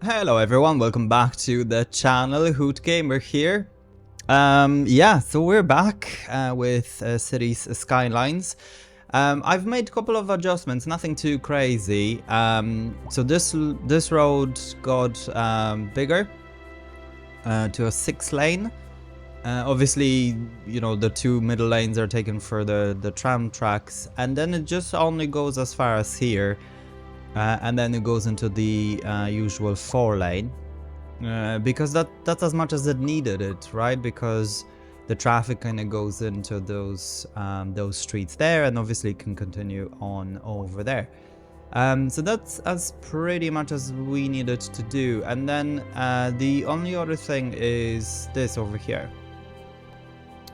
Hello everyone, welcome back to the channel. Hoot Gamer here. Yeah, so we're back with Cities Skylines. I've made a couple of adjustments, nothing too crazy. So this road got bigger to a 6-lane. Obviously, you know, the 2 middle lanes are taken for the tram tracks, and then it just only goes as far as here. And then it goes into the usual 4-lane because that's as much as it needed it, right? Because the traffic kind of goes into those streets there, and obviously can continue on over there. So that's as pretty much as we needed to do. And then the only other thing is this over here.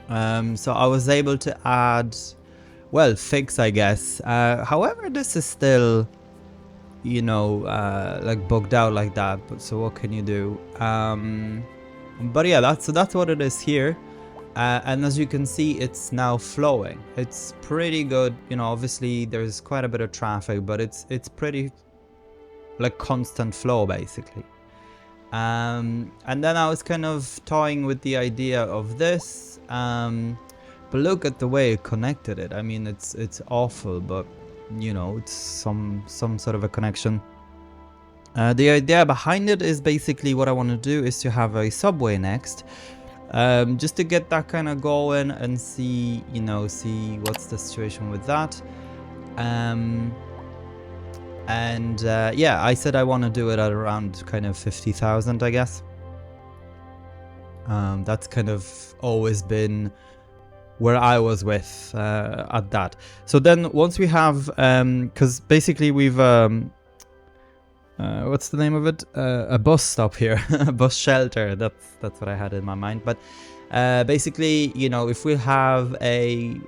So I was able to add, well, fix, I guess. However, this is still, you know, like bugged out like that, but so what can you do? But yeah, that's what it is here, and as you can see, it's now flowing. It's pretty good, you know. Obviously there's quite a bit of traffic, but it's pretty like constant flow basically. And then I was kind of toying with the idea of this, but look at the way it connected it. I mean, it's awful, but you know, it's some sort of a connection. The idea behind it is basically what I want to do is to have a subway next, just to get that kind of going and see, you know, see what's the situation with that. Yeah, I said I want to do it at around kind of 50,000, I guess. That's kind of always been where I was with at that. So then once we have, because basically we've, what's the name of it? A bus stop here, a bus shelter. That's what I had in my mind. But basically, you know, if we have a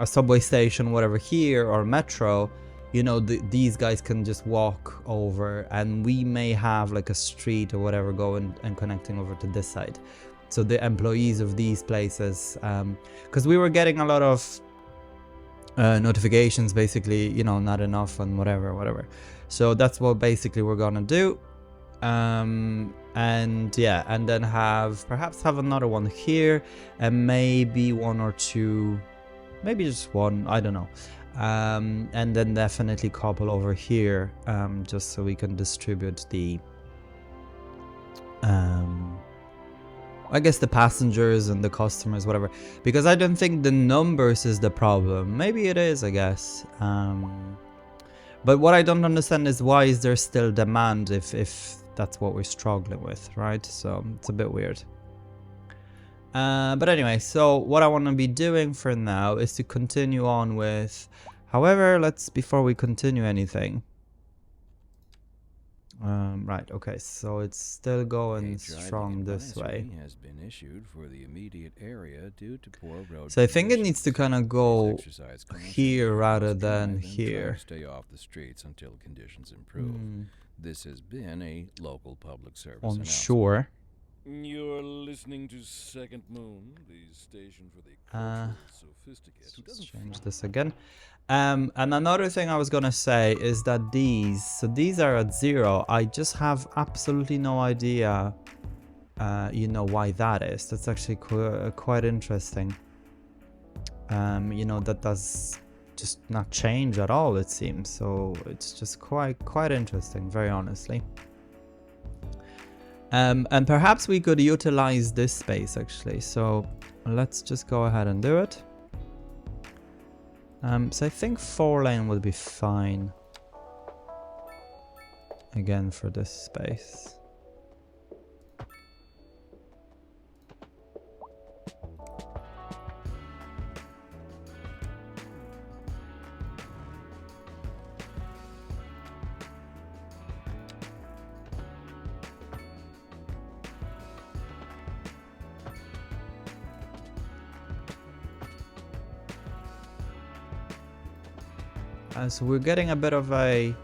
subway station, whatever here, or metro, you know, these guys can just walk over, and we may have like a street or whatever going and connecting over to this side. So the employees of these places, because we were getting a lot of notifications, basically, you know, not enough and whatever. So that's what basically we're gonna do. And yeah, and then perhaps have another one here, and maybe 1 or 2, maybe just 1, I don't know. And then definitely a couple over here, just so we can distribute the I guess the passengers and the customers, whatever, because I don't think the numbers is the problem. Maybe it is, I guess. But what I don't understand is why is there still demand if that's what we're struggling with, right? So it's a bit weird. But anyway, so what I want to be doing for now is to continue on with, however, before we continue anything. Right, okay, so it's still going strong this way. Has been issued for the immediate area due to poor road so I think it needs to kind of go here rather than here. Stay off the streets until conditions improve. This has been a local public service Onshore. You're listening to Second Moon, the station for the culturally sophisticated. Let's change this again. And another thing I was gonna say is that these are at 0. I just have absolutely no idea, you know, why that is. That's actually quite interesting. You know, that does just not change at all, it seems. So it's just quite interesting, very honestly. And perhaps we could utilize this space actually. So let's just go ahead and do it. So I think 4-lane would be fine again for this space. So we're getting a bit of a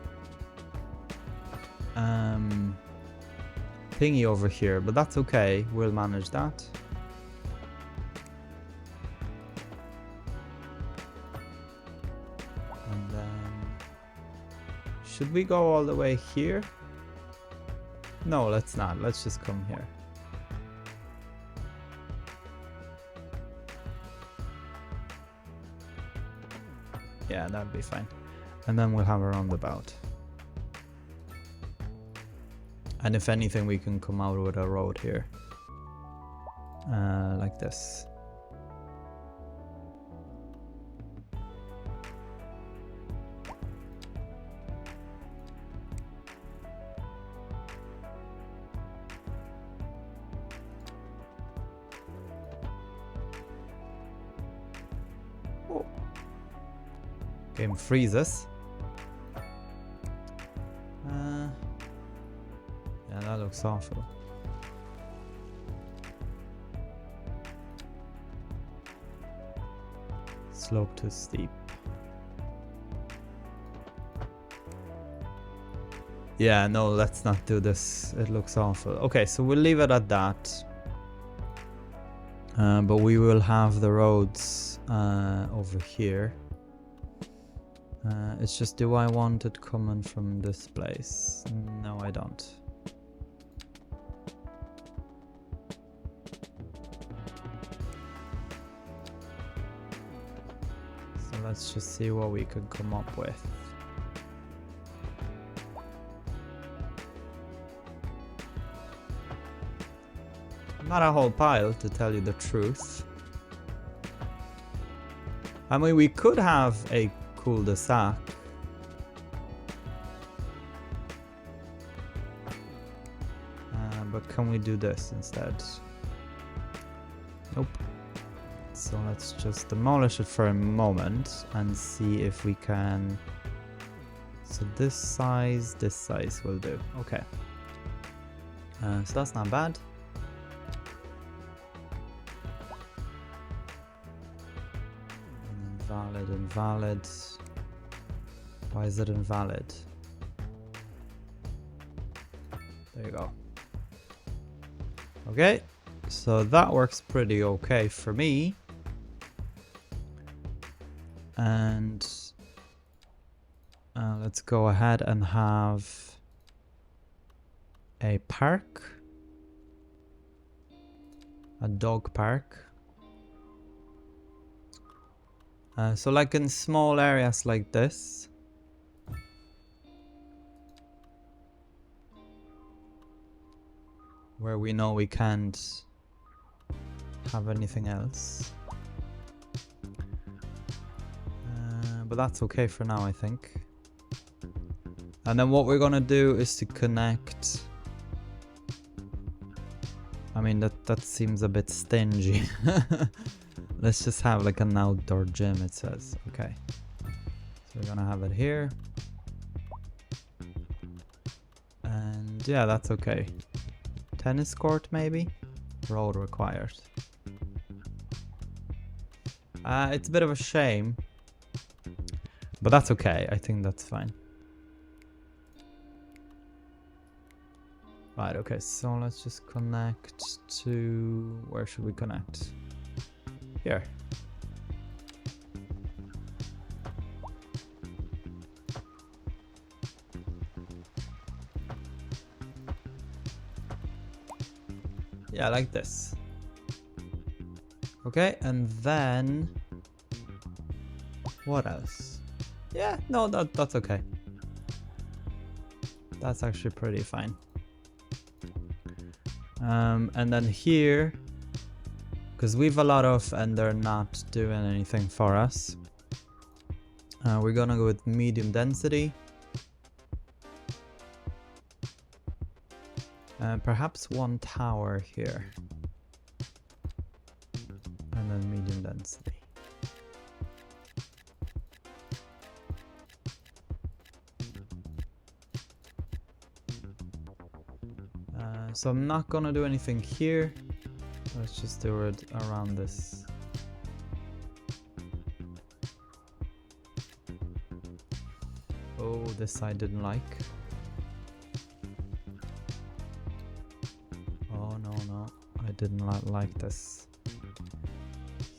thingy over here, but that's okay. We'll manage that. And then should we go all the way here? No, let's not. Let's just come here. Yeah, that'd be fine. And then we'll have a roundabout. And if anything, we can come out with a road here. Like this. Oh. Game freezes. Yeah, that looks awful. Slope too steep. Yeah, no, let's not do this. It looks awful. Okay, so we'll leave it at that. But we will have the roads over here. It's just, do I want it coming from this place? No, I don't. So let's just see what we can come up with. Not a whole pile, to tell you the truth. I mean, we could have a cul-de-sac. But can we do this instead? Nope. So let's just demolish it for a moment and see if we can... So this size will do. Okay. So that's not bad. Invalid. Why is it invalid? There you go. Okay, so that works pretty okay for me. And let's go ahead and have a park. A dog park. So like in small areas like this, where we know we can't have anything else. But that's okay for now, I think. And then what we're gonna do is to connect. I mean, that seems a bit stingy. Let's just have like an outdoor gym, it says. Okay. So we're gonna have it here. And yeah, that's okay. Tennis court maybe? Road required. It's a bit of a shame. But that's okay, I think that's fine. Right, okay, so let's just connect to... Where should we connect? Here. Yeah, like this. Okay, and then... What else? Yeah, no, that's okay. That's actually pretty fine. And then here... Because we've a lot of, and they're not doing anything for us. We're gonna go with medium density. Perhaps one tower here. And then medium density. So I'm not gonna do anything here. Let's just do it around this. Oh, this I didn't like. Oh no, I didn't like this.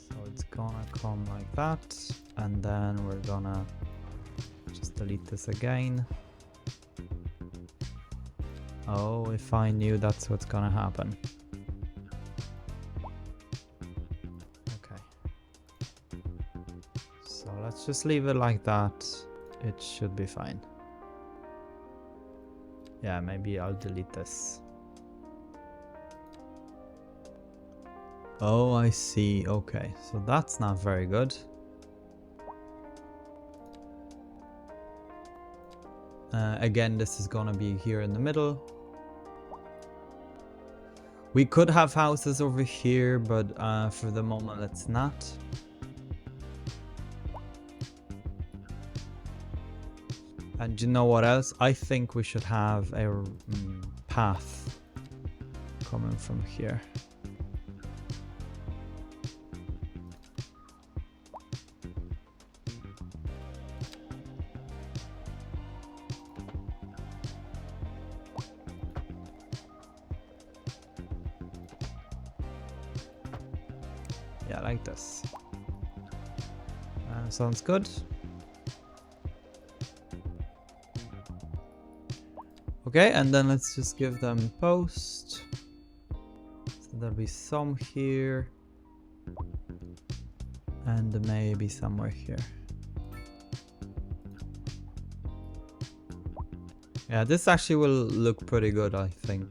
So it's gonna come like that, and then we're gonna just delete this again. Oh, if I knew that's what's gonna happen. Okay. So let's just leave it like that. It should be fine. Yeah, maybe I'll delete this. Oh, I see. Okay, so that's not very good. Again, this is gonna be here in the middle. We could have houses over here, but for the moment, let's not. And you know what else? I think we should have a path coming from here. Yeah, like this. Sounds good. Okay, and then let's just give them post. So there'll be some here. And maybe somewhere here. Yeah, this actually will look pretty good, I think.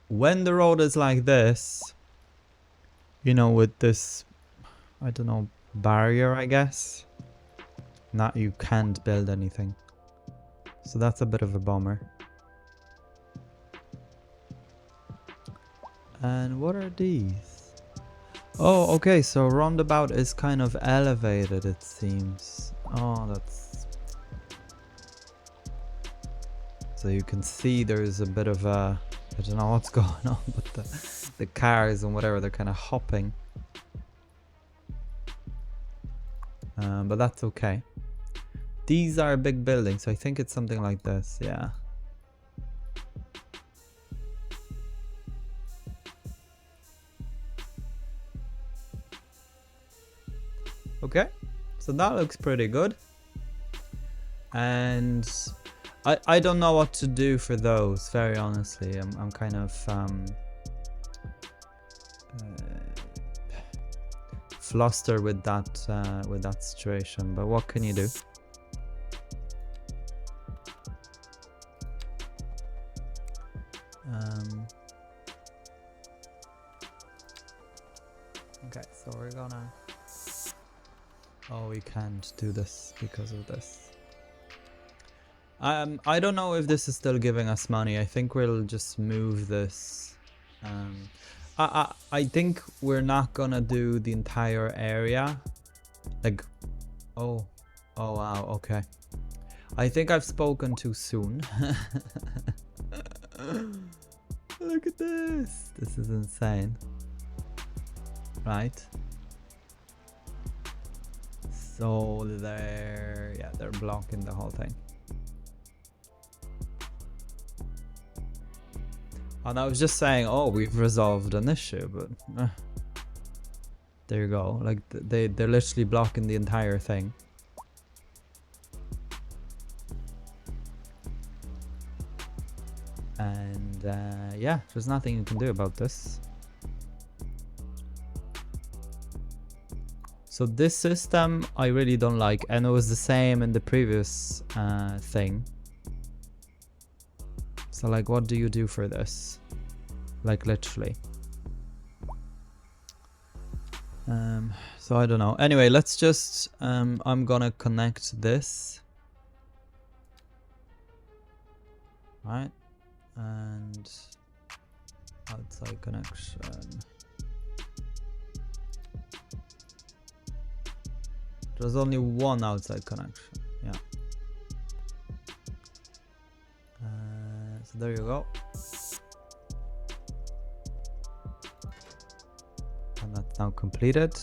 When the road is like this, you know, with this, I don't know, barrier, I guess. Not, you can't build anything. So that's a bit of a bummer. And what are these? Oh, okay, so roundabout is kind of elevated, it seems. Oh, that's... So you can see there's a bit of a... I don't know what's going on, but the cars and whatever, they're kind of hopping. But that's okay. These are big buildings, so I think it's something like this, yeah. Okay, so that looks pretty good. And I don't know what to do for those, very honestly. I'm kind of flustered with that situation, but what can you do? Okay, so we're gonna... Oh, we can't do this because of this. I don't know if this is still giving us money. I think we'll just move this. I think we're not gonna do the entire area. Like, oh wow, okay. I think I've spoken too soon. Look at this. This is insane. Right. So they're blocking the whole thing. And I was just saying, oh, we've resolved an issue, but there you go. Like they're literally blocking the entire thing. And yeah, there's nothing you can do about this. So this system I really don't like, and it was the same in the previous thing. So like, what do you do for this? Like literally. So I don't know. Anyway, let's just, I'm gonna connect this. Right? And outside connection. There's only one outside connection. Yeah. So there you go. And that's now completed.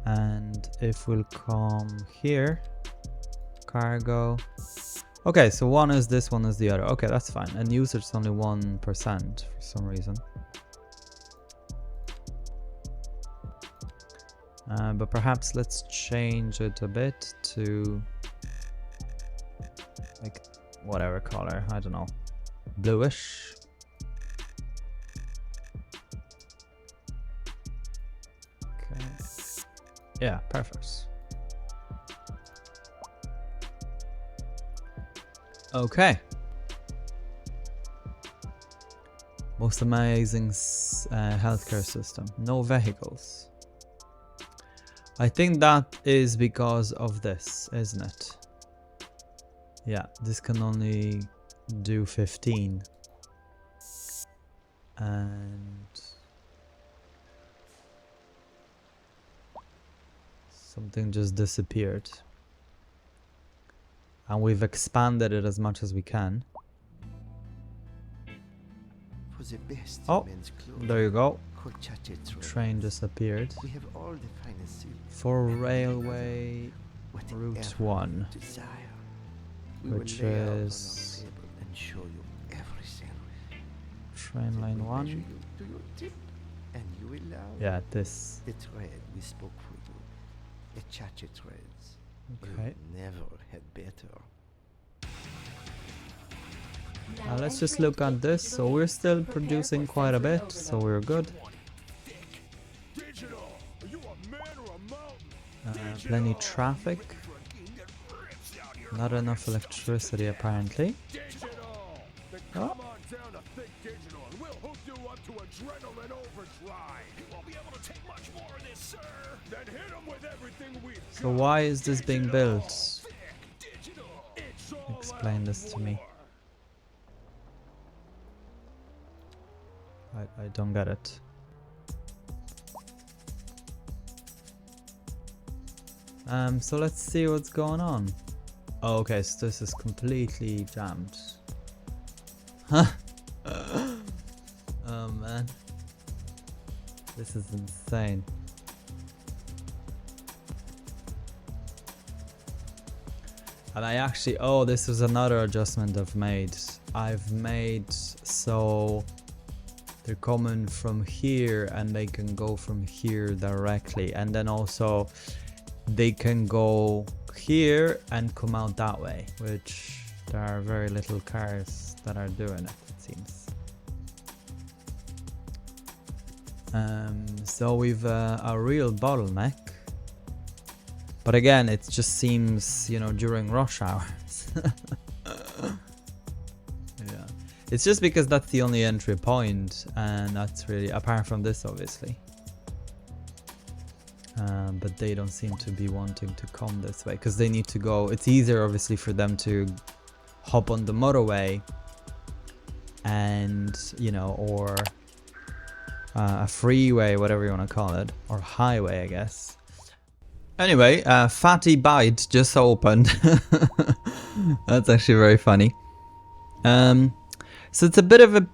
And if we'll come here, cargo. Okay, so one is this, one is the other. Okay, that's fine. And usage is only 1% for some reason. But perhaps let's change it a bit to like whatever color, I don't know, bluish. Okay. Yeah, perfect. Okay. Most amazing healthcare system. No vehicles. I think that is because of this, isn't it? Yeah, this can only do 15. And something just disappeared. And we've expanded it as much as we can. For the best Oh, men's clothes, there you go. Colchate Train disappeared. We have all the finest silk. For railway Whatever route you 1, desire. We which will lay out on our is table and show you everything. train Then line we 1. measure you to your tip, and you will allow Yeah, this. the thread we spoke for you. The chache threads. Okay. You never had better. Let's just look at this. So we're still producing quite a bit, so we're good. Plenty traffic. Not enough electricity apparently. Oh. So why is this being built? Explain this to me. I don't get it. So let's see what's going on. Oh, okay, so this is completely jammed. Huh? Oh man. This is insane. And I actually, oh, this was another adjustment I've made. I've made so they're coming from here and they can go from here directly, and then also they can go here and come out that way, which there are very little cars that are doing it seems. So we've a real bottleneck, but again it just seems, you know, during rush hours. Yeah, it's just because that's the only entry point, and that's really, apart from this obviously, but they don't seem to be wanting to come this way because they need to go. It's easier obviously for them to hop on the motorway and, you know, or a freeway, whatever you want to call it, or highway, I guess. Anyway, Fatty Bite just opened. That's actually very funny. So it's a bit of a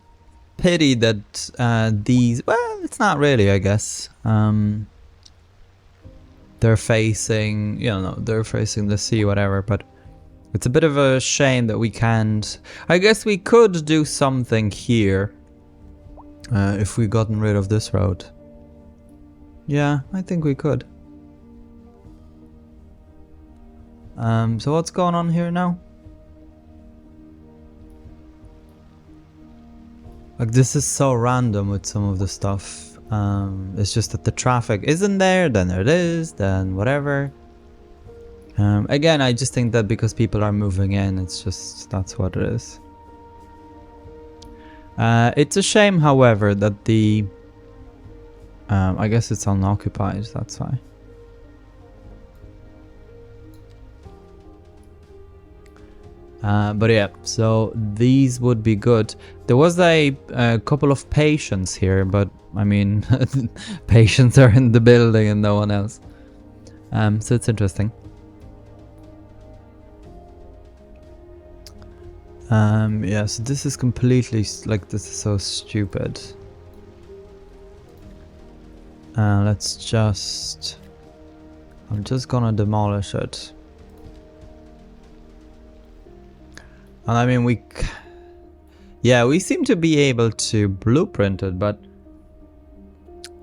pity that these, well, it's not really, I guess. They're facing, you know, they're facing the sea, whatever, but it's a bit of a shame that we can't. I guess we could do something here if we gotten rid of this road. Yeah, I think we could. So what's going on here now? Like, this is so random with some of the stuff. It's just that the traffic isn't there, then it is, then whatever. Again, I just think that because people are moving in, it's just, that's what it is. It's a shame, however, that the... I guess it's unoccupied, that's why. But yeah, so these would be good. There was a couple of patients here, but I mean, patients are in the building and no one else. So it's interesting. Yeah, so this is completely, like, this is so stupid. Let's just... I'm just gonna demolish it. And I mean, yeah, we seem to be able to blueprint it, but...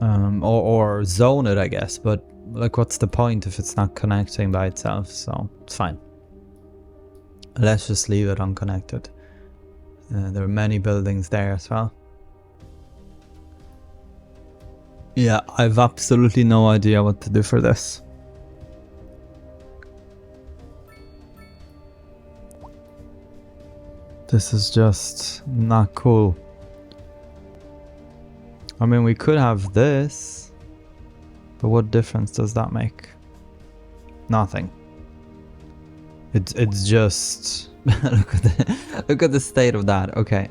or zone it, I guess, but, like, what's the point if it's not connecting by itself? So, it's fine. Let's just leave it unconnected. There are many buildings there as well. Yeah, I've absolutely no idea what to do for this. This is just not cool. I mean, we could have this, but what difference does that make? Nothing. It's just look at the state of that. Okay,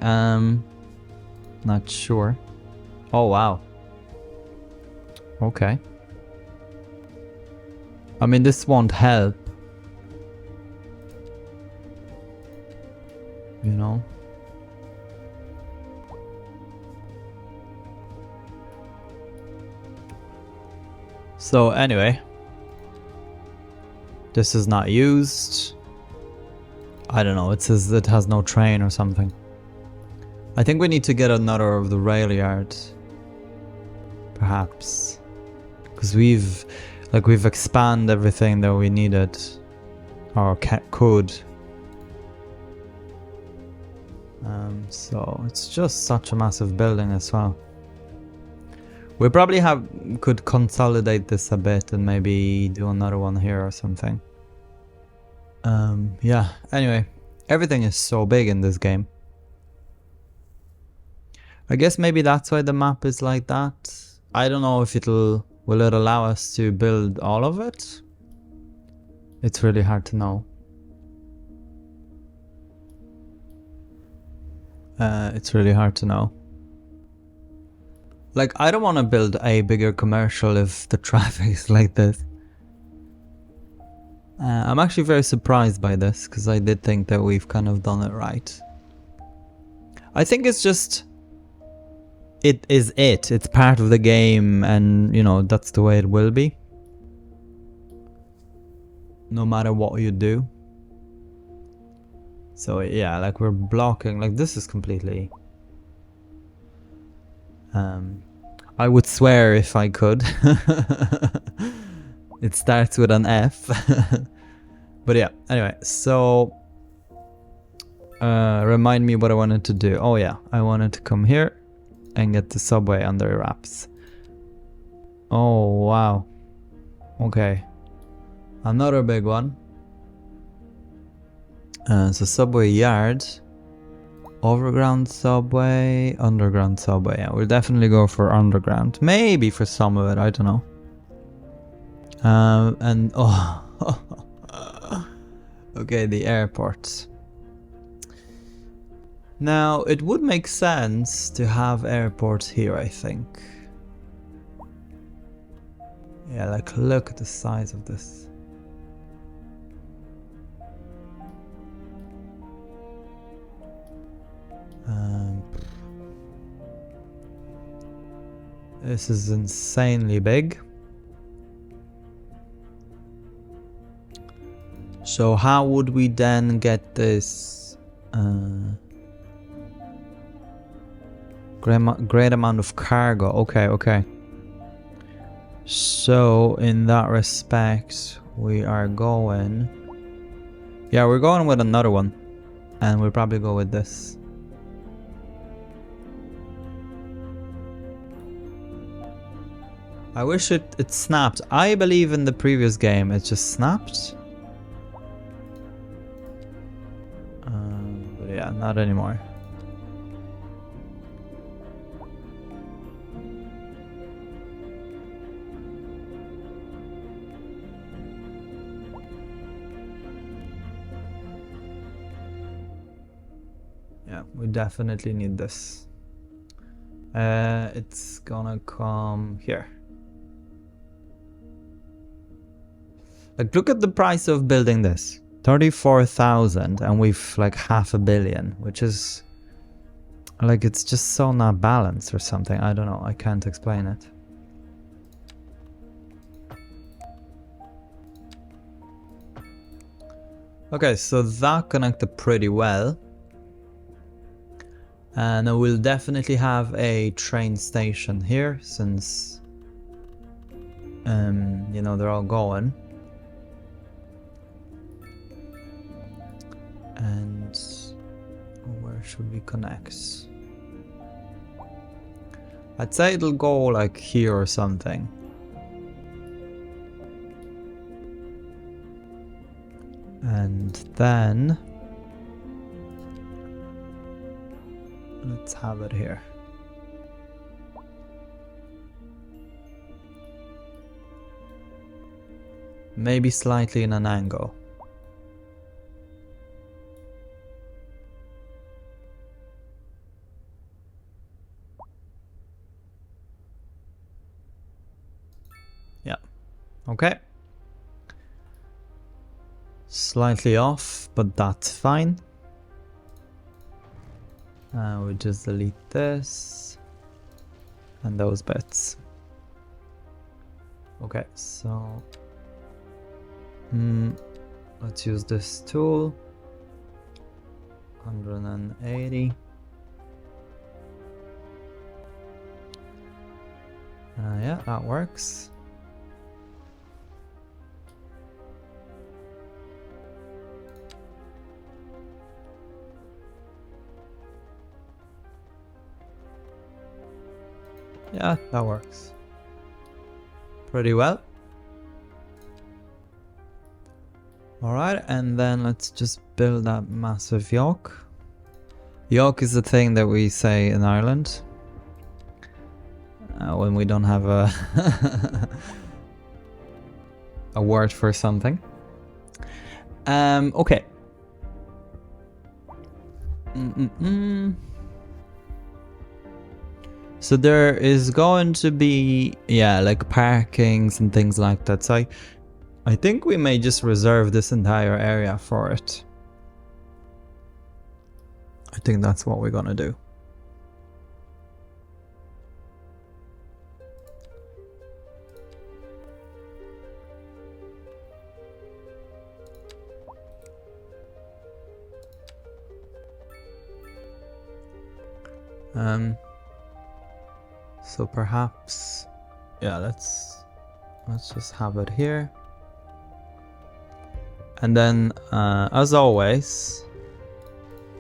not sure. Oh wow. Okay. I mean, this won't help. You know? So anyway, this is not used. I don't know, it says it has no train or something. I think we need to get another of the rail yard. Perhaps. Because we've expanded everything that we needed. Or could. So it's just such a massive building as well. We probably could consolidate this a bit and maybe do another one here or something. Yeah, anyway, everything is so big in this game. I guess maybe that's why the map is like that. I don't know if will it allow us to build all of it? It's really hard to know. It's really hard to know. Like, I don't want to build a bigger commercial if the traffic is like this. I'm actually very surprised by this, because I did think that we've kind of done it right. I think it's just... It's part of the game, and, you know, that's the way it will be. No matter what you do. So, yeah, like, we're blocking... Like, this is completely... I would swear if I could. It starts with an F. But yeah, anyway, so remind me what I wanted to do. Oh yeah, I wanted to come here and get the subway under wraps. Oh wow. Okay. Another big one. So subway yard. Overground subway, underground subway. Yeah, we'll definitely go for underground. Maybe for some of it, I don't know. And oh, okay, the airport. Now it would make sense to have airports here, I think. Yeah, like look at the size of this. This is insanely big. So how would we then get this great amount of cargo? Okay. So in that respect, we are going... Yeah, we're going with another one. And we'll probably go with this. I wish it snapped. I believe in the previous game it just snapped. But yeah, not anymore. Yeah, we definitely need this. It's gonna come here. Like, look at the price of building this. 34,000 and we've like 500 million, which is like, it's just so not balanced or something. I don't know. I can't explain it. Okay, so that connected pretty well. And we'll definitely have a train station here since, you know, they're all going. should we connect? I'd say it'll go like here or something. And then let's have it here. Maybe slightly in an angle. Yeah. Okay. Slightly off, but that's fine. We just delete this and those bits. Okay, so let's use this tool. 180. Yeah, that works. Yeah, that works pretty well. Alright, and then let's just build that massive yoke. Yoke is the thing that we say in Ireland when we don't have a a word for something. Okay. So there is going to be, yeah, like parkings and things like that. So I think we may just reserve this entire area for it. I think that's what we're gonna do. So perhaps, yeah, let's just have it here. And then, as always,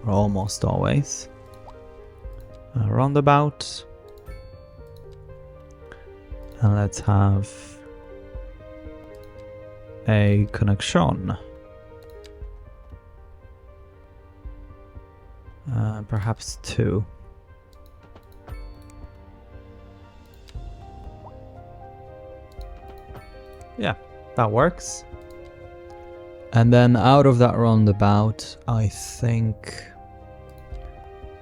or almost always, a roundabout. And let's have a connection. Perhaps two. Yeah, that works. And then out of that roundabout, I think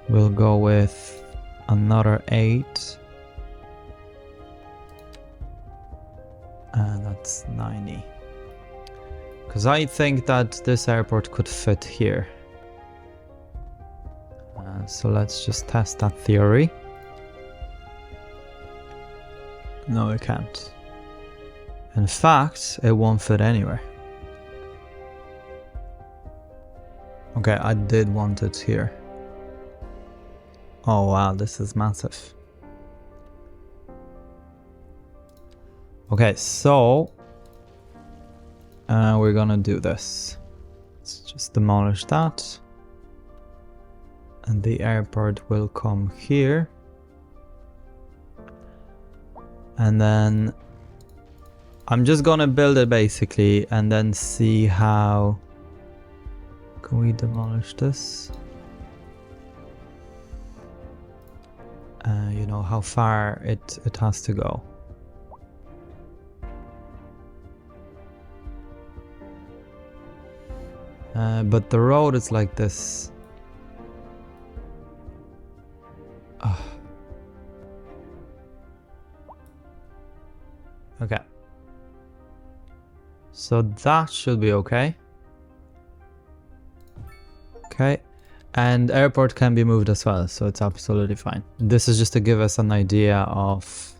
we'll go with another 8. And that's 90. Because I think that this airport could fit here. So let's just test that theory. No, it can't. In fact, it won't fit anywhere. Okay, I did want it here. Oh wow, this is massive. Okay, so we're gonna do this. Let's just demolish that. And the airport will come here. And then I'm just gonna build it basically and then see how. Can we demolish this? You know, how far it has to go. But the road is like this. Okay. So that should be okay. Okay. And airport can be moved as well, so it's absolutely fine. This is just to give us an idea of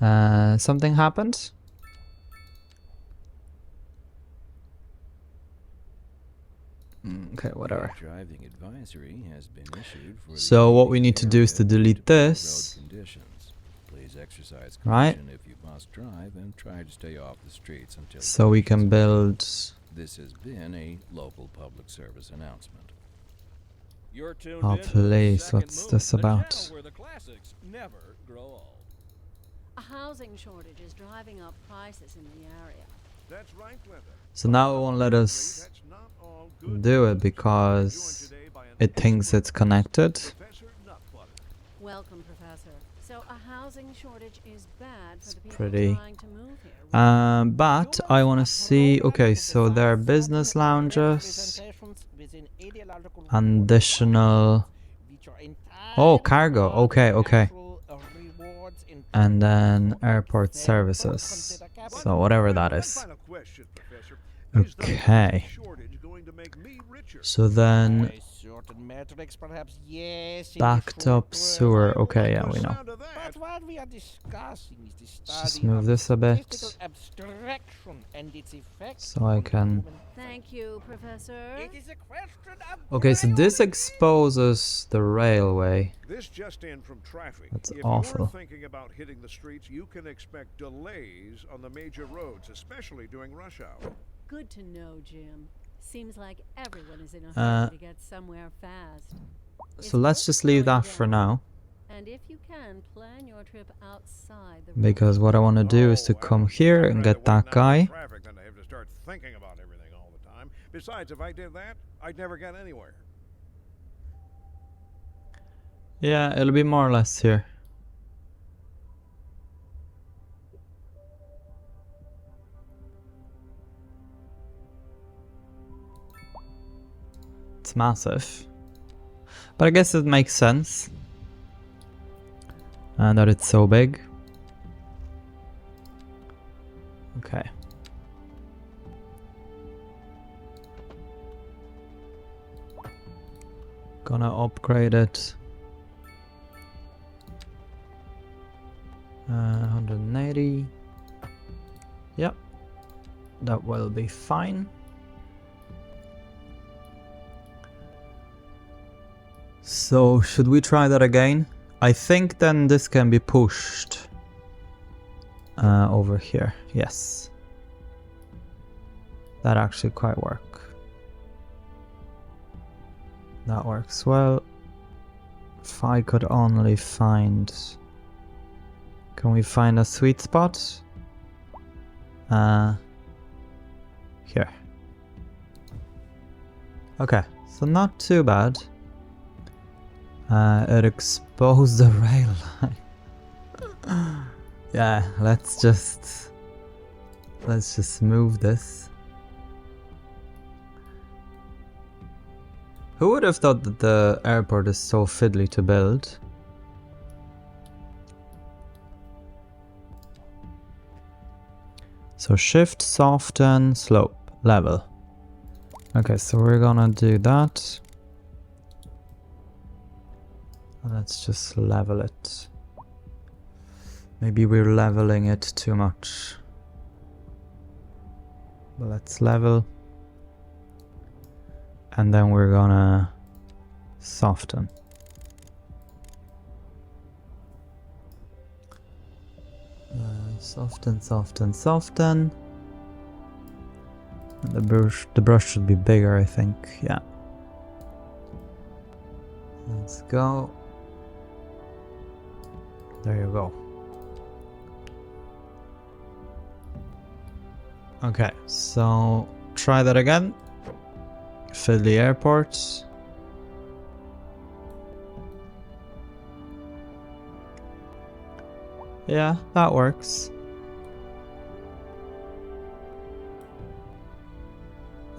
something happened. Okay, whatever. Driving advisory has been issued for So what we need to do is to delete this. Please exercise right? caution if you must drive and try to stay off the streets until So we can build. This has been a local public service announcement. You're tuned Oh, in to please, Second what's Moon, this the about? channel where the classics never grow old. A housing shortage is driving up prices in the area. That's right, Glenda. So now it won't let us That's not all good do it news. because Joined today by an it thinks it's connected. Professor Nutbutter. Welcome, Professor. So a housing shortage is bad for the people Pretty. trying to move here. right? But I want to see. Okay, so there are business lounges, additional. Oh, cargo. Okay, okay. And then airport services. So whatever that is. Final question, Professor. Is the Okay. shortage going to make me richer? So then Certain metrics, perhaps yes. in the backed short up term. sewer. Okay, yeah, we know. Sound of that. But what we are discussing is the Just study move of this a bit. statistical abstraction and its effects So I on can- human Thank you, Professor. It is a question of Okay, so this priority. exposes the railway. This just in from traffic. That's if awful. you're thinking about hitting the streets, you can expect delays on the major roads, especially during rush hour. Good to know, Jim. Seems like everyone is in a Uh, hurry to get somewhere fast. So let's just leave that for now. And if you can, plan your trip outside the Because what I want to do is to Oh, come well, here I'd and rather get that wait an hour in guy. traffic than to have to start thinking about everything all the time. Besides, if I did that, I'd never get anywhere. Yeah, it'll be more or less here. It's massive. But I guess it makes sense. And that it's so big. Okay. Gonna upgrade it. 180. Yep. That will be fine. So, should we try that again? I think then this can be pushed over here. Yes. That actually quite work. That works well. If I could only find... Can we find a sweet spot? Here. Okay, so not too bad. It exposed the rail line. Yeah, let's just move this. Who would have thought that the airport is so fiddly to build? So shift, soften, slope, level. Okay, so we're gonna do that. Let's just level it. Maybe we're leveling it too much. But let's level. And then we're gonna soften. Soften, soften, soften. And the brush should be bigger, I think. Yeah. Let's go. There you go. Okay, so try that again. Fill the airport. Yeah, that works.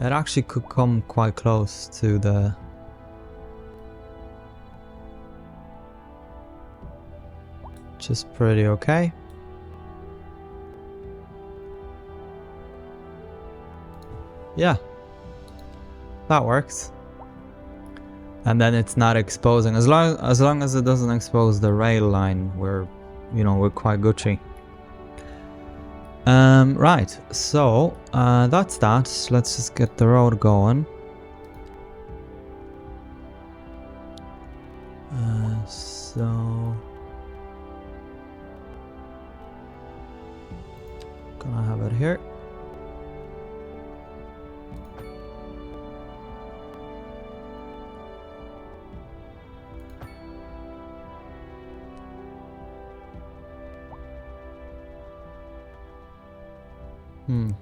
It actually could come quite close to the... Which is pretty okay. Yeah. That works. And then it's not exposing. As long as it doesn't expose the rail line, we're quite Gucci. Right, so that's that. Let's just get the road going. So gonna have it here. We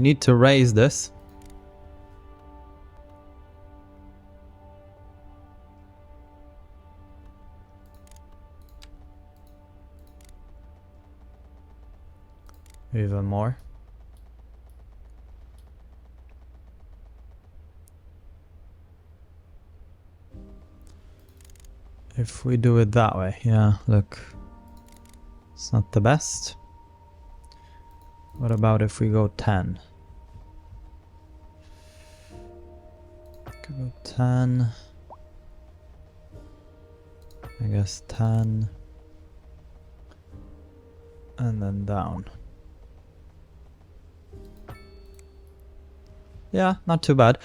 need to raise this. Even more. If we do it that way, yeah, look. It's not the best. What about if we go 10? Go 10. I guess 10. And then down. Yeah, not too bad.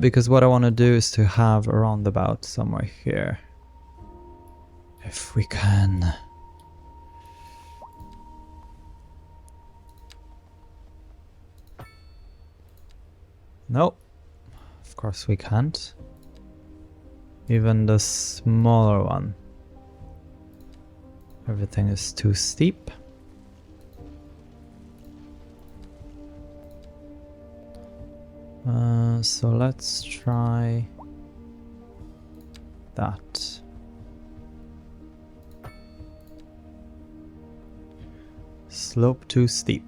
Because what I want to do is to have a roundabout somewhere here. If we can. Nope. Of course we can't. Even the smaller one. Everything is too steep. So let's try that. Slope too steep.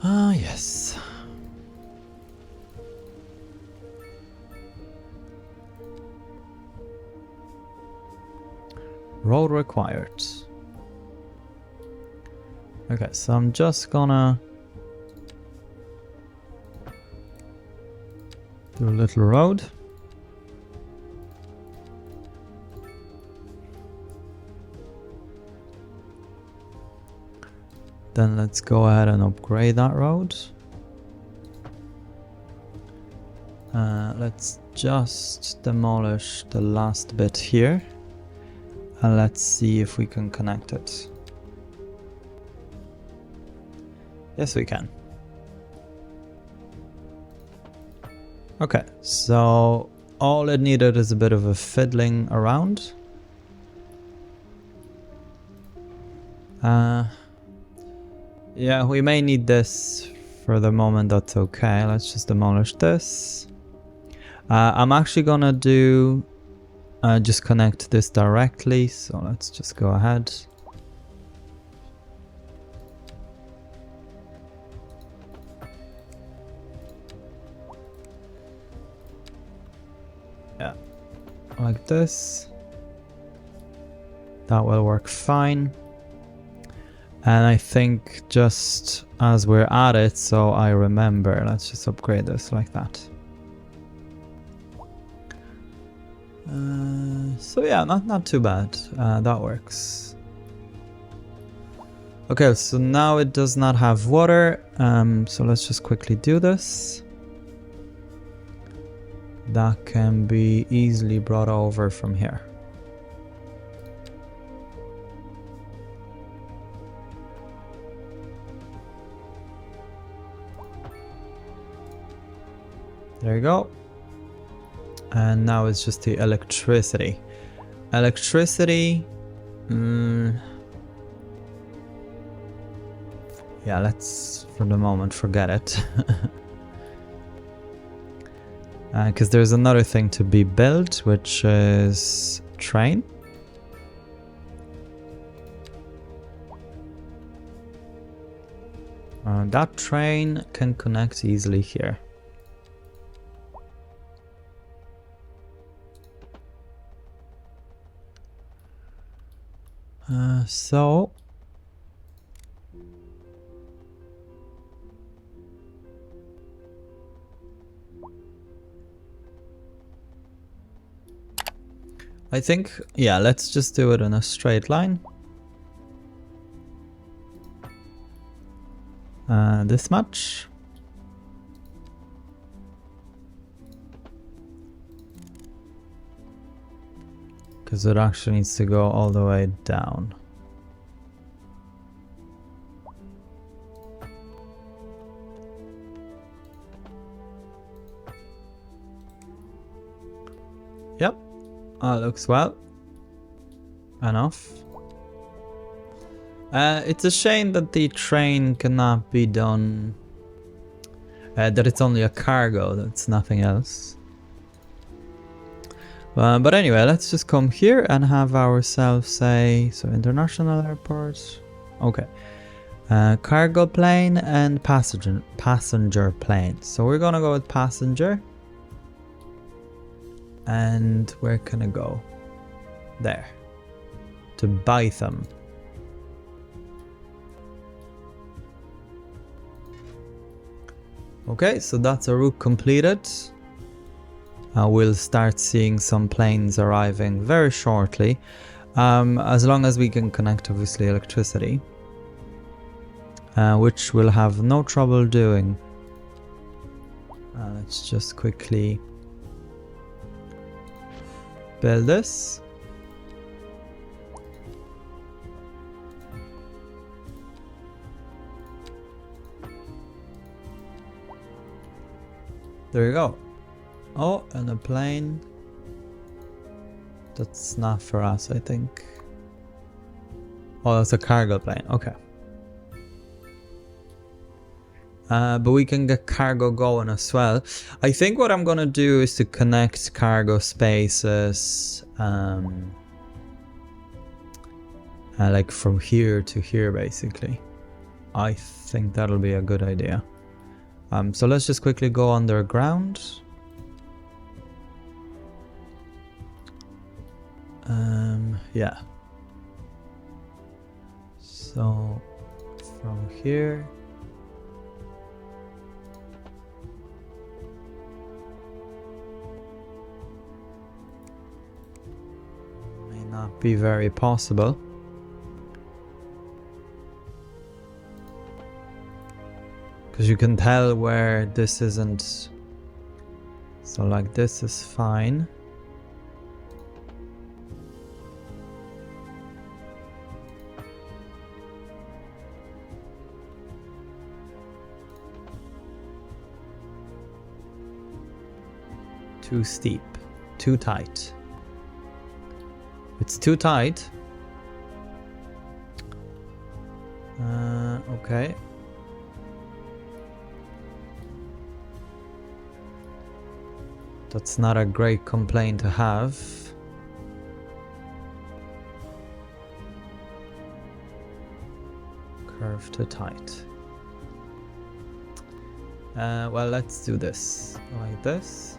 Ah, yes. Road required. Okay, so I'm just gonna do a little road. Then let's go ahead and upgrade that road. Let's just demolish the last bit here. And let's see if we can connect it. Yes, we can. Okay, so all it needed is a bit of a fiddling around. Yeah, we may need this for the moment, that's okay. Let's just demolish this. I'm actually gonna do just connect this directly, so let's just go ahead. Yeah, like this. That will work fine. And I think just as we're at it, so I remember, let's just upgrade this like that. So yeah, not too bad. That works. Okay, so now it does not have water. So let's just quickly do this. That can be easily brought over from here. There you go. And now it's just the electricity. Electricity. Yeah, let's for the moment forget it. Because there's another thing to be built, which is train. That train can connect easily here. So I think, yeah, let's just do it in a straight line. This much. Because it actually needs to go all the way down. Yep, looks well. enough. It's a shame that the train cannot be done, that it's only a cargo, that's nothing else. But anyway, let's just come here and have ourselves say, so international airport, okay. Cargo plane and passenger plane. So we're gonna go with passenger. And where can I go? There. To Bytham. Okay, so that's a route completed. We'll start seeing some planes arriving very shortly. As long as we can connect, obviously, electricity. Which we'll have no trouble doing. Let's just quickly build this. There you go. Oh, and a plane. That's not for us, I think. Oh, that's a cargo plane. Okay. But we can get cargo going as well. I think what I'm gonna do is to connect cargo spaces, like from here to here, basically. I think that'll be a good idea. So let's just quickly go underground. Yeah. So from here. May not be very possible. Because you can tell where this isn't. So like this is fine. Too steep, too tight. It's too tight. Okay. That's not a great complaint to have. Curve to tight. Well, let's do this like this.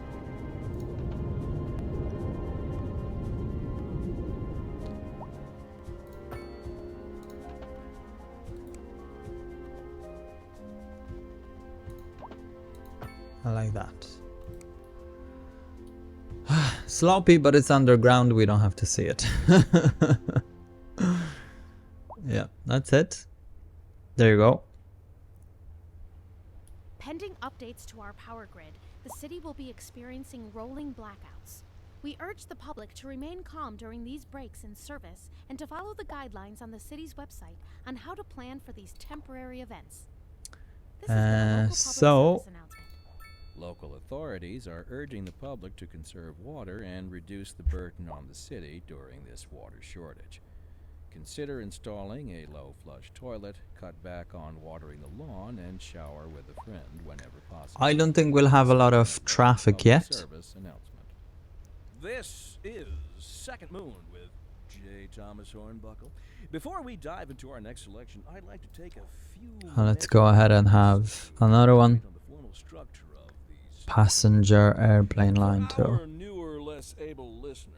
I like that. Sloppy, but it's underground, we don't have to see it. Yeah, that's it. There you go. Pending updates to our power grid, the city will be experiencing rolling blackouts. We urge the public to remain calm during these breaks in service and to follow the guidelines on the city's website on how to plan for these temporary events. This has been a local public service announcement. Local authorities are urging the public to conserve water and reduce the burden on the city during this water shortage. Consider installing a low flush toilet, cut back on watering the lawn, and shower with a friend whenever possible. I don't think we'll have a lot of traffic yet. Service announcement. This is Second Moon with J. Thomas Hornbuckle. Before we dive into our next selection, I'd like to take a few Let's go ahead and have another one. on the formal structure of these Passenger airplane line For too. our newer, less able listeners.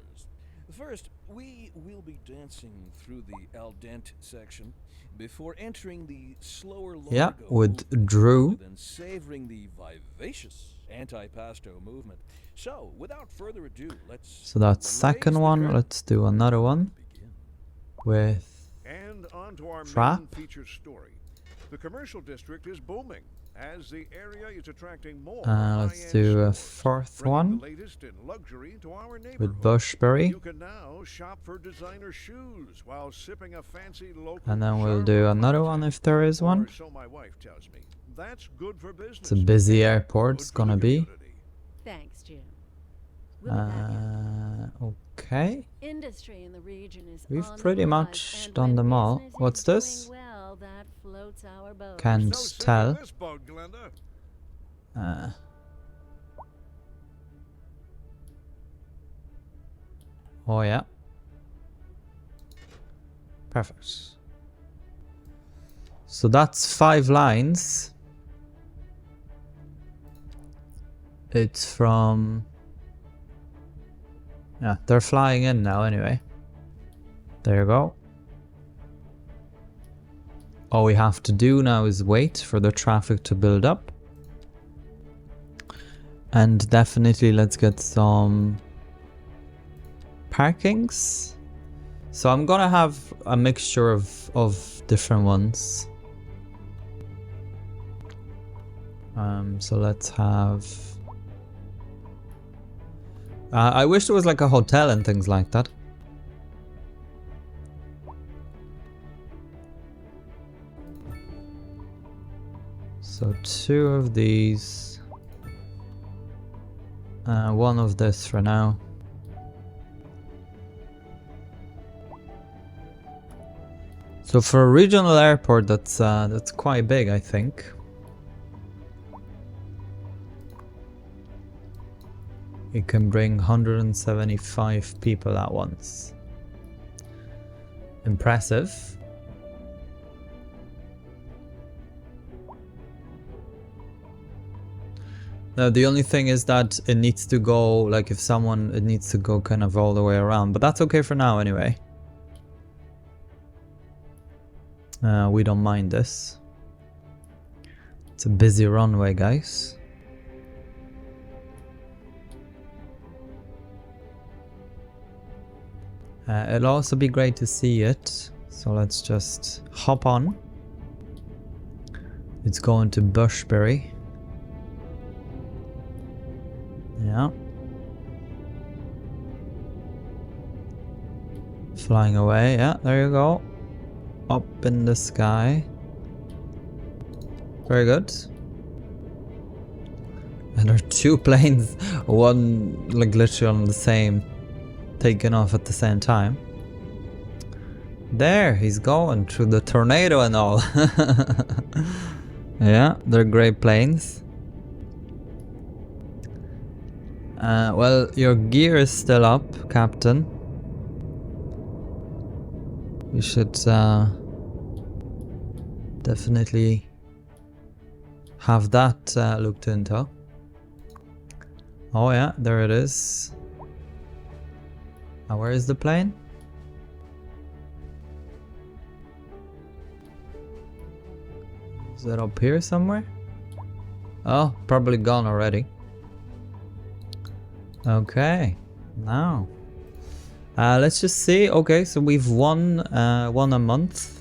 First, we will be dancing through the al dente section before entering the slower Yeah, largo with Drew. then savoring the vivacious anti-pasto movement. So, without further ado, let's So that's raise second the one. curtain Let's do another one and begin. with And on to our Trap. main feature story. The commercial district is booming as the area is attracting more let's high-end do a stores, fourth bringing one the latest in luxury to our with neighborhood. Bushbury. You can now shop for designer shoes while sipping a fancy local And then we'll Charlotte do another cocktail. one if there is one. Or so my wife tells me. That's good for business. It's a busy and airport, good it's for gonna the be. community. Thanks, Jim. We'll be back in. Okay. Industry in the region is We've on the pretty rise, much and done when them all. business What's is this? doing well, that floats our boat. Can't No sailing tell. this boat, Glenda. Oh yeah. Perfect. So that's 5 lines. It's from... Yeah, they're flying in now anyway. There you go. All we have to do now is wait for the traffic to build up. And definitely let's get some parkings. So I'm gonna have a mixture of different ones. So let's have... I wish there was like a hotel and things like that. So 2 of these. 1 of this for now. So for a regional airport, that's quite big, I think. It can bring 175 people at once. Impressive. Now the only thing is that it needs to go, like if someone, it needs to go kind of all the way around, but that's okay for now anyway. We don't mind this. It's a busy runway, guys. It'll also be great to see it, so let's just hop on. It's going to Bushbury. Yeah. Flying away, yeah, there you go. Up in the sky. Very good. And there are 2 planes, one like literally on the same, taking off at the same time. There, he's going through the tornado and all. Yeah, they're great planes. Well, your gear is still up, Captain. We should definitely have that looked into. Oh yeah, there it is. Now where is the plane? Is it up here somewhere? Oh, probably gone already. Okay, now let's just see. Okay, so we've won a month.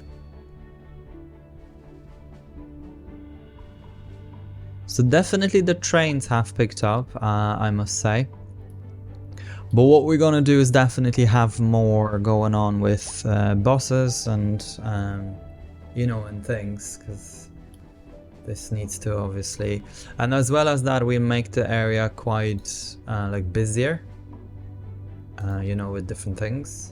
So definitely the trains have picked up, I must say. But what we're gonna do is definitely have more going on with buses and you know, and things, because this needs to obviously, and as well as that, we make the area quite like busier, you know, with different things.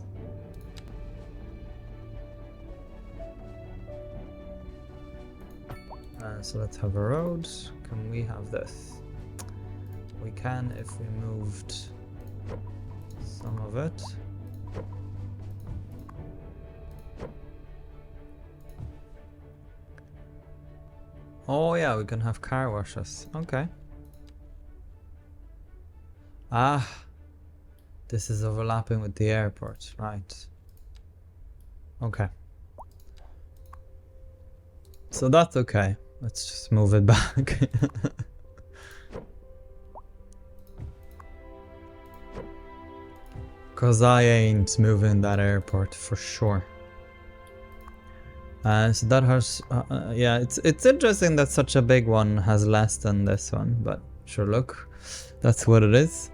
So let's have a road. Can we have this? We can if we moved some of it. Oh yeah, we can have car washes. Okay. Ah, this is overlapping with the airport, right? Okay. So that's okay. Let's just move it back. Cause I ain't moving that airport for sure. So that has, yeah, it's interesting that such a big one has less than this one, but sure, look, that's what it is.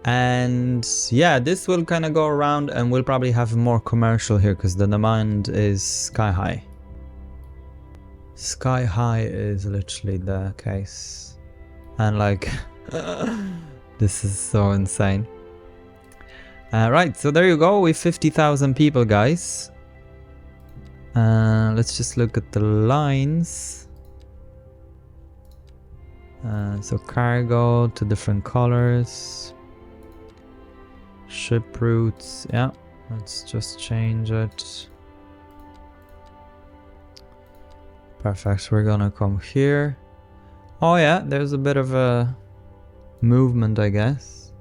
And yeah, this will kind of go around, and we'll probably have more commercial here because the demand is sky high. Sky high is literally the case. And like, This is so insane. Right, so there you go with 50,000 people, guys. Let's just look at the lines. So cargo to different colors. Ship routes, yeah. Let's just change it. Perfect, we're gonna come here. Oh yeah, there's a bit of a movement, I guess.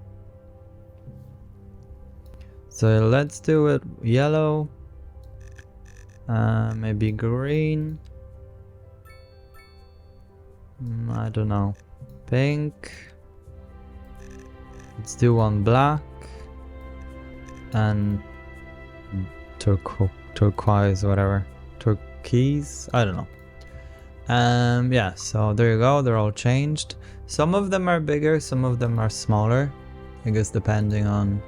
So let's do it yellow. Maybe green. I don't know. Pink. Let's do one black. And turquoise, whatever. Turquoise? I don't know. Yeah, so there you go, they're all changed. Some of them are bigger, some of them are smaller. I guess depending on...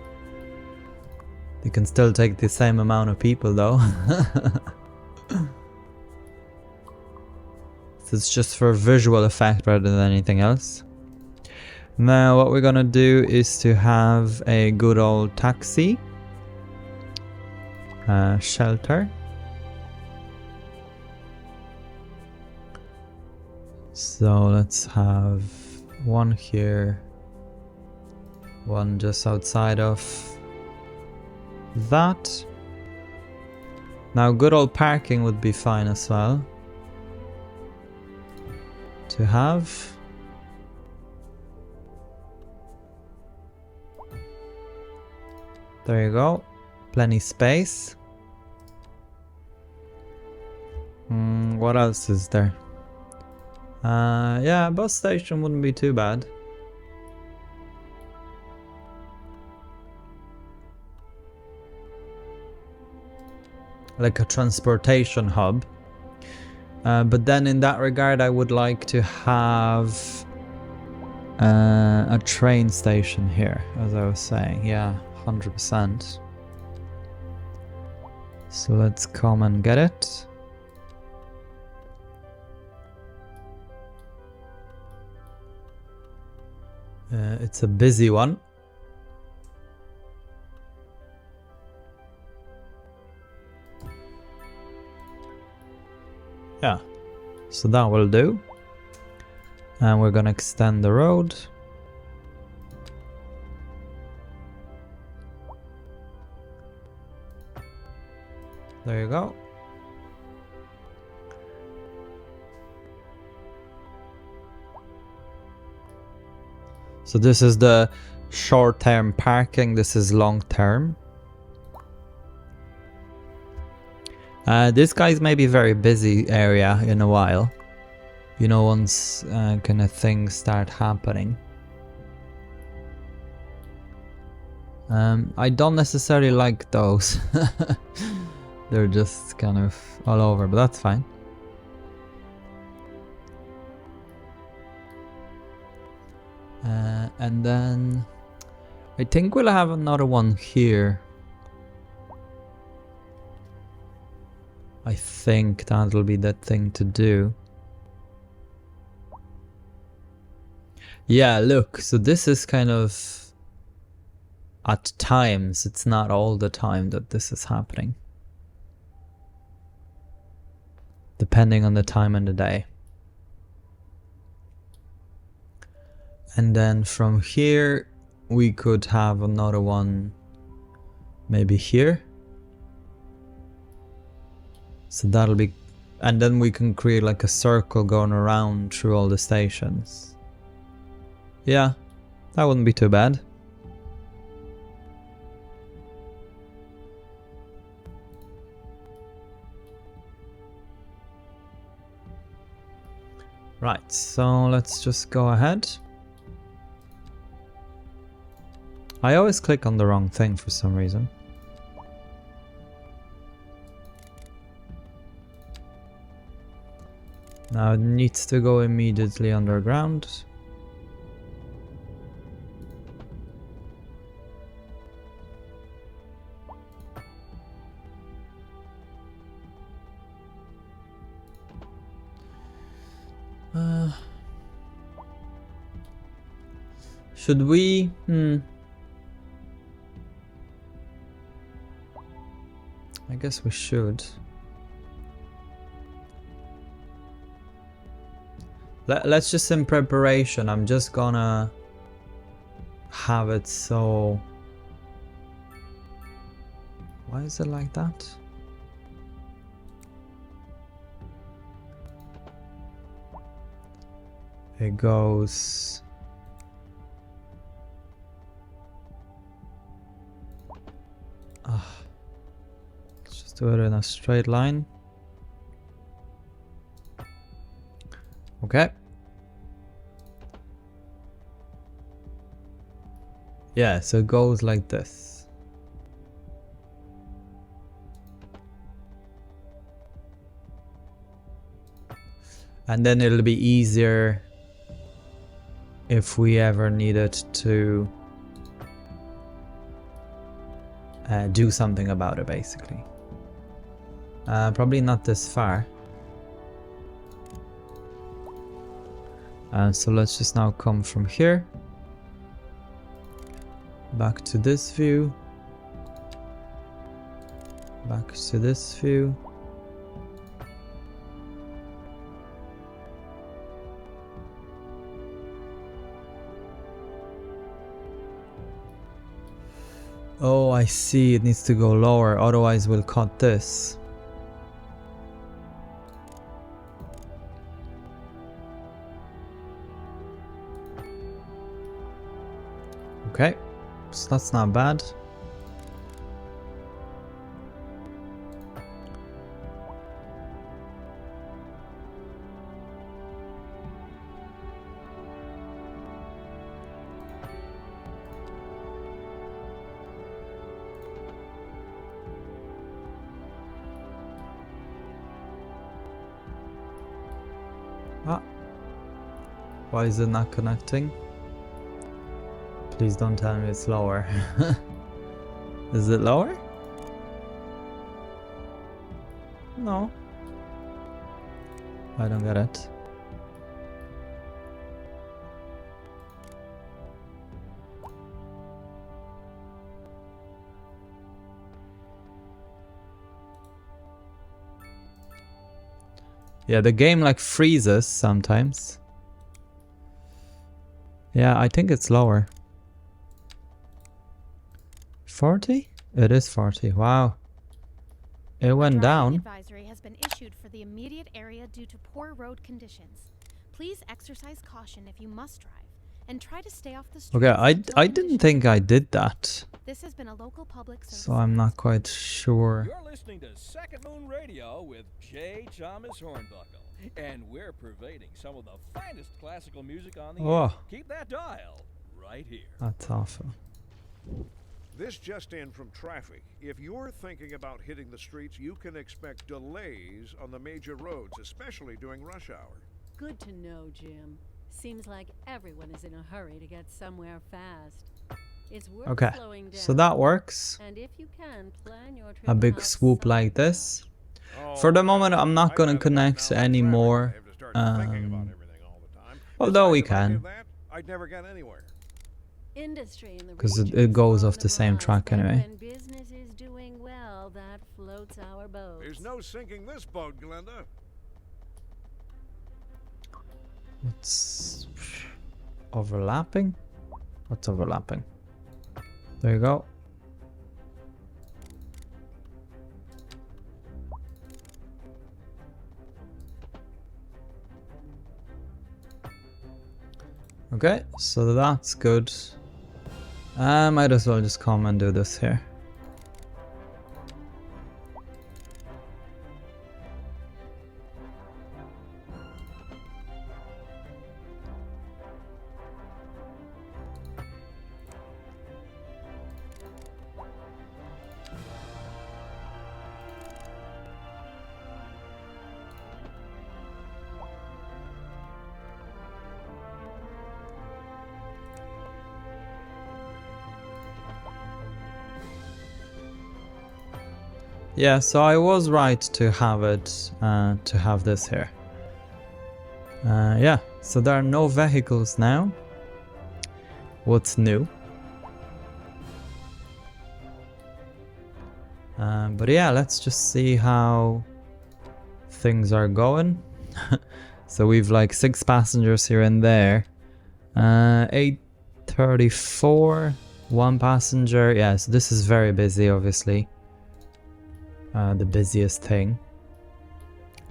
They can still take the same amount of people though. So it's just for visual effect rather than anything else. Now what we're gonna do is to have a good old taxi. Shelter. So let's have one here, one just outside of that. Now good old parking would be fine as well to have. There you go, plenty space. What else is there? Yeah, bus station wouldn't be too bad. Like a transportation hub. But then in that regard I would like to have a train station here, as I was saying. Yeah, 100%. So let's come and get it. It's a busy one. Yeah, so that will do. And we're gonna extend the road. There you go. So this is the short-term parking, this is long-term. This guy's maybe very busy area in a while. You know, once kind of things start happening. I don't necessarily like those. They're just kind of all over, but that's fine. And then I think we'll have another one here. I think that'll be that thing to do. Yeah, look, so this is kind of at times, it's not all the time that this is happening. Depending on the time and the day. And then from here, we could have another one maybe here. So that'll be, and then we can create like a circle going around through all the stations. Yeah, that wouldn't be too bad. Right, so let's just go ahead. I always click on the wrong thing for some reason. Now it needs to go immediately underground. Should we? I guess we should. Let's just in preparation, I'm just gonna have it so... Why is it like that? It goes... Let's just do it in a straight line. Okay. Yeah, so it goes like this. And then it'll be easier if we ever needed to do something about it, basically. Probably not this far. So let's just now come from here back to this view, back to this view. Oh, I see, it needs to go lower, otherwise we'll cut this. Okay, so that's not bad. Ah, why is it not connecting? Please don't tell me it's lower. Is it lower? No. I don't get it. Yeah, the game like freezes sometimes. Yeah, I think it's lower. 40? It is 40. Wow. It went down. Advisory has been issued for the immediate area due to poor road conditions. Please exercise caution if you must drive and try to stay off the streets. Okay, until I didn't conditions think I improve. did that. This has been a local public service. So I'm not quite sure. You're listening to Second Moon Radio with J. Thomas Hornbuckle, and we're pervading some of the finest classical music on the Oh. air. Keep that dial right here. That's awful. This just in from traffic. If you're thinking about hitting the streets, you can expect delays on the major roads, especially during rush hour. Good to know, Jim. Seems like everyone is in a hurry to get somewhere fast. It's worth Okay, slowing down. so that works. And if you can, plan your trip A big outside swoop like the this. Oh, For the moment, I'm not I'd gonna rather connect not now any than traffic. more, I have to start thinking about um, everything all the time. although we Besides, if I can. did that, I'd never get anywhere. Industry in the 'Cause region it is goes on off the same rise, track and anyway. when business is doing well, that floats our boat. There's no sinking this boat, Glenda. What's overlapping? What's overlapping? There you go. Okay, so that's good. I might as well just come and do this here. Yeah, so I was right to have it, to have this here. Yeah, so there are no vehicles now. what's new. But yeah, let's just see how things are going. So we've like 6 passengers here and there. 834, 1 passenger. Yeah, so this is very busy, obviously. The busiest thing.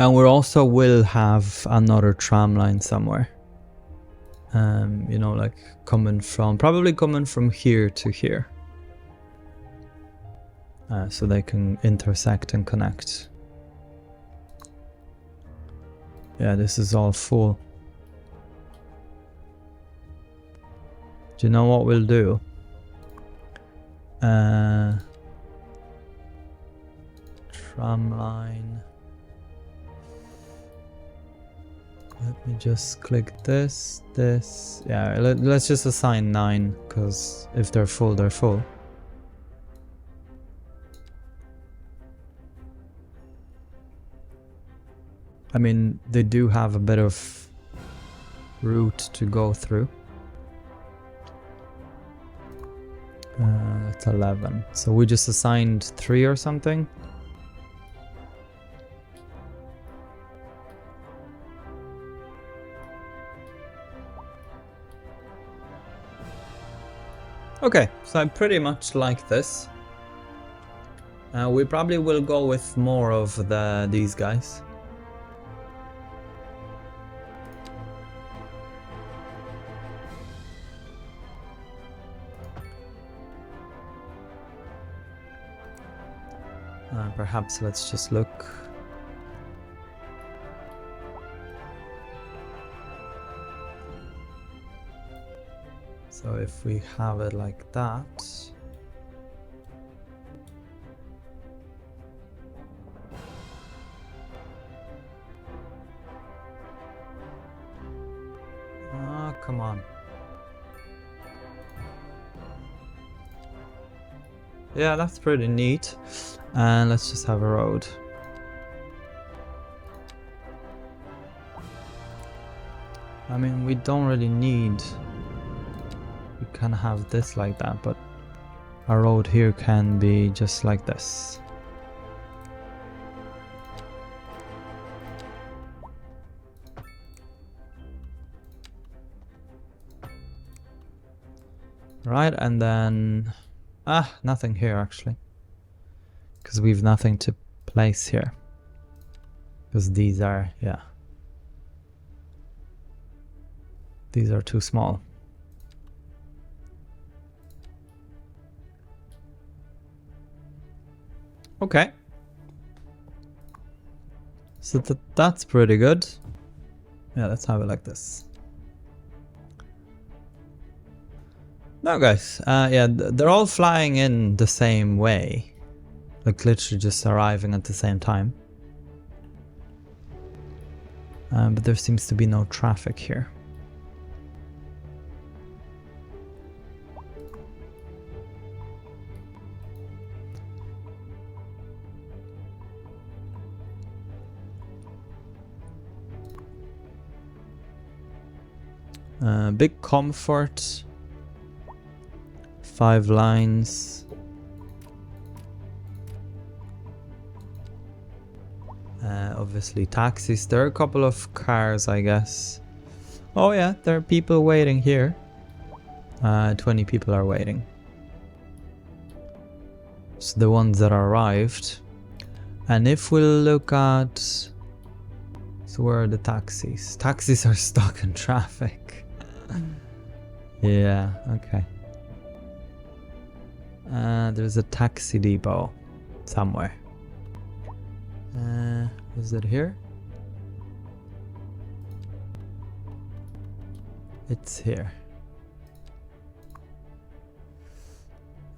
And we also will have another tram line somewhere. You know, like probably coming from here to here. So they can intersect and connect. Yeah, this is all full. Do you know what we'll do? Tram line. Let me just click this. Yeah, let's just assign 9, because if they're full, they're full. I mean, they do have a bit of route to go through. That's 11. So we just assigned 3 or something. Okay, so I pretty much like this. We probably will go with more of these guys. Perhaps let's just look. So if we have it like that. Oh, come on. Yeah, that's pretty neat. And let's just have a road. I mean, we don't really need... We can have this like that, but a road here can be just like this. Right, and then... nothing here actually. Because we've nothing to place here. Because these are, yeah. These are too small. Okay. So that's pretty good. Yeah, let's have it like this. Now guys, yeah, they're all flying in the same way. Like literally just arriving at the same time. But there seems to be no traffic here. Big comfort. 5 lines. Obviously taxis. There are a couple of cars, I guess. Oh yeah, there are people waiting here. 20 people are waiting. So the ones that arrived. And if we look at... So where are the taxis? Taxis are stuck in traffic. Yeah, okay. There's a taxi depot somewhere. Is it here? It's here.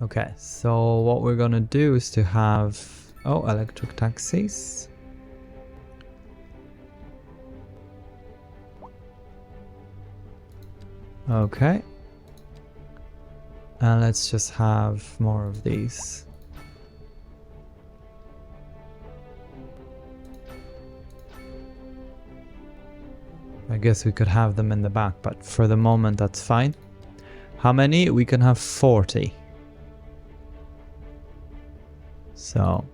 Okay, so what we're gonna do is to have... Oh, electric taxis. Okay. And let's just have more of these. I guess we could have them in the back, but for the moment that's fine. How many? We can have 40. So.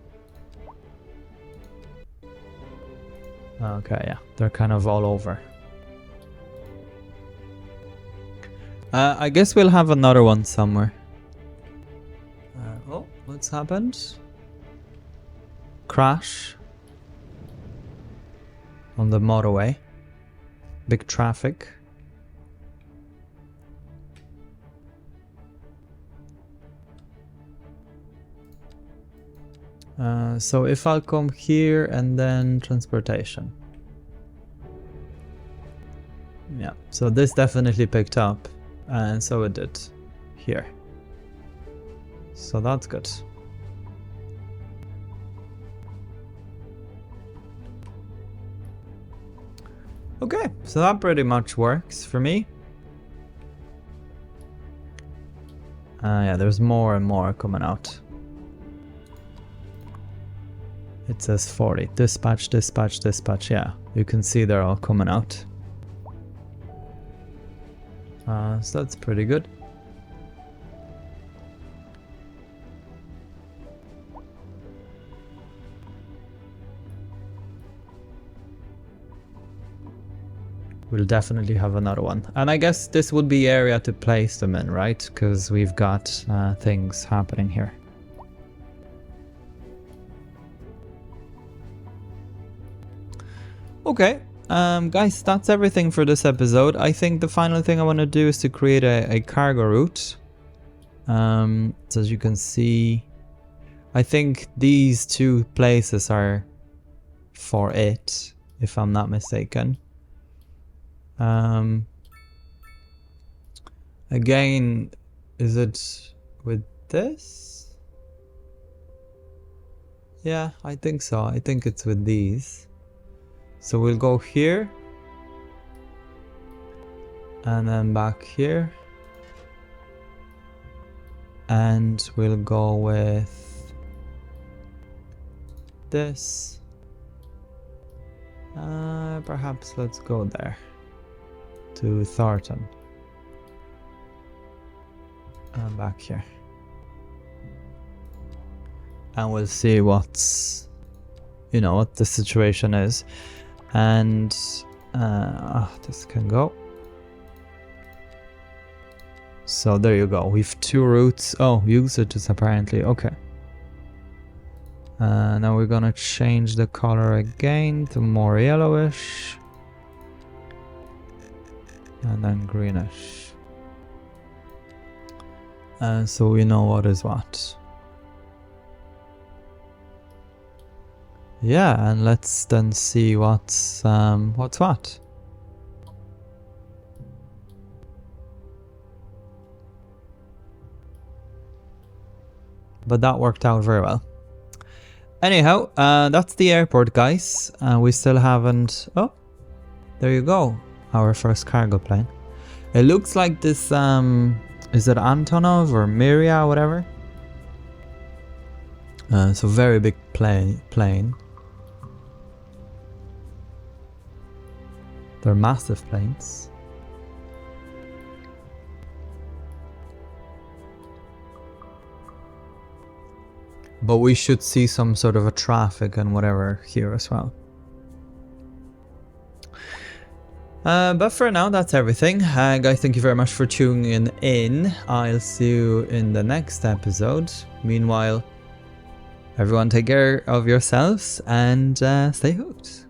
Okay, yeah. They're kind of all over. I guess we'll have another one somewhere. Oh, what's happened? Crash. On the motorway. Big traffic. So if I'll come here and then transportation. Yeah, so this definitely picked up. And so it did here. So that's good. Okay, so that pretty much works for me. Yeah, there's more and more coming out. It says 40. Dispatch, dispatch, dispatch. Yeah, you can see they're all coming out. So that's pretty good. We'll definitely have another one. And I guess this would be area to place them in, right? Because we've got things happening here. Okay, guys, that's everything for this episode. I think the final thing I want to do is to create a cargo route. So as you can see, I think these two places are for it, if I'm not mistaken. Again, is it with this? Yeah, I think so. I think it's with these. So we'll go here. And then back here. And we'll go with this. Perhaps let's go there. To Thornton. And back here. And we'll see what's, you know, what the situation is. And this can go. So there you go. We've two routes. Oh, usages apparently. Okay. Now we're gonna change the color again to more yellowish. And then greenish. So we know what is what. Yeah, and let's then see what's what. But that worked out very well. Anyhow, that's the airport, guys. We still haven't... Oh, there you go. Our first cargo plane. It looks like this, is it Antonov or Miria, whatever? So very big plane. They're massive planes. But we should see some sort of a traffic and whatever here as well. But for now, that's everything. Guys, thank you very much for tuning in. I'll see you in the next episode. Meanwhile, everyone take care of yourselves and stay hooked.